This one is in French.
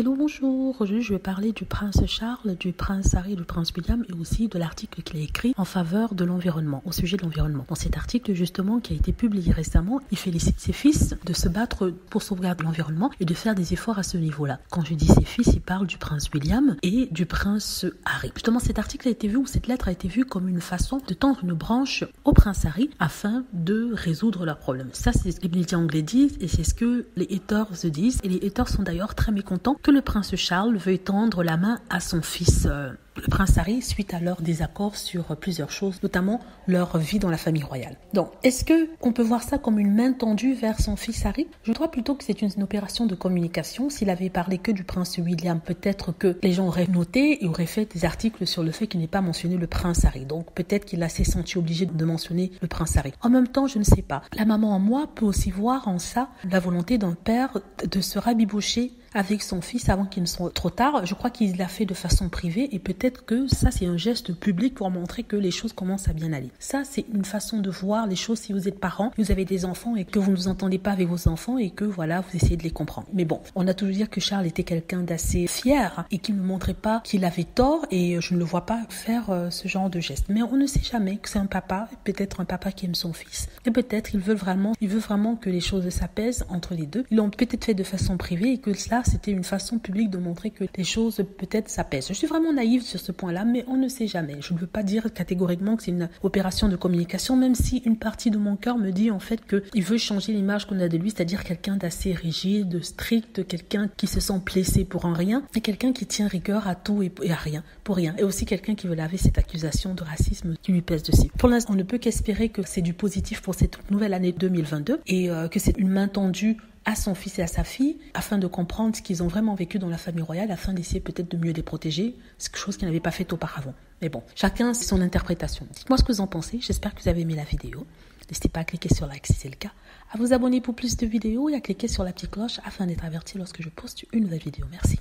Hello, bonjour. Aujourd'hui, je vais parler du prince Charles, du prince Harry, du prince William et aussi de l'article qu'il a écrit en faveur de l'environnement, au sujet de l'environnement. Dans cet article, justement, qui a été publié récemment, il félicite ses fils de se battre pour sauvegarder l'environnement et de faire des efforts à ce niveau-là. Quand je dis ses fils, il parle du prince William et du prince Harry. Justement, cet article a été vu, ou cette lettre a été vue comme une façon de tendre une branche au prince Harry afin de résoudre leurs problèmes. Ça, c'est ce que les anglais disent et c'est ce que les haters disent. Et les haters sont d'ailleurs très mécontents que le prince Charles veuille tendre la main à son fils, le prince Harry, suite à leur désaccord sur plusieurs choses, notamment leur vie dans la famille royale. Donc, est-ce qu'on peut voir ça comme une main tendue vers son fils Harry? Je crois plutôt que c'est une opération de communication. S'il avait parlé que du prince William, peut-être que les gens auraient noté et auraient fait des articles sur le fait qu'il n'ait pas mentionné le prince Harry. Donc, peut-être qu'il s'est senti obligé de mentionner le prince Harry. En même temps, je ne sais pas. La maman en moi peut aussi voir en ça la volonté d'un père de se rabibocher avec son fils avant qu'il ne soit trop tard. Je crois qu'il l'a fait de façon privée et peut-être que ça c'est un geste public pour montrer que les choses commencent à bien aller. Ça c'est une façon de voir les choses si vous êtes parent, vous avez des enfants et que vous ne vous entendez pas avec vos enfants et que voilà, vous essayez de les comprendre. Mais bon, on a toujours dit que Charles était quelqu'un d'assez fier et qu'il ne montrait pas qu'il avait tort et je ne le vois pas faire ce genre de geste. Mais on ne sait jamais que c'est un papa, peut-être un papa qui aime son fils et peut-être il veut vraiment que les choses s'apaisent entre les deux. Ils l'ont peut-être fait de façon privée et que cela c'était une façon publique de montrer que les choses peut-être s'apaisent. Je suis vraiment naïve sur ce point-là, mais on ne sait jamais. Je ne veux pas dire catégoriquement que c'est une opération de communication, même si une partie de mon cœur me dit en fait qu'il veut changer l'image qu'on a de lui, c'est-à-dire quelqu'un d'assez rigide, de strict, quelqu'un qui se sent blessé pour un rien, et quelqu'un qui tient rigueur à tout et à rien, pour rien. Et aussi quelqu'un qui veut laver cette accusation de racisme qui lui pèse dessus. Pour l'instant, on ne peut qu'espérer que c'est du positif pour cette nouvelle année 2022 et que c'est une main tendue à son fils et à sa fille, afin de comprendre ce qu'ils ont vraiment vécu dans la famille royale, afin d'essayer peut-être de mieux les protéger, c'est quelque chose qu'ils n'avaient pas fait auparavant. Mais bon, chacun son interprétation. Dites-moi ce que vous en pensez, j'espère que vous avez aimé la vidéo. N'hésitez pas à cliquer sur like si c'est le cas, à vous abonner pour plus de vidéos et à cliquer sur la petite cloche afin d'être averti lorsque je poste une nouvelle vidéo. Merci.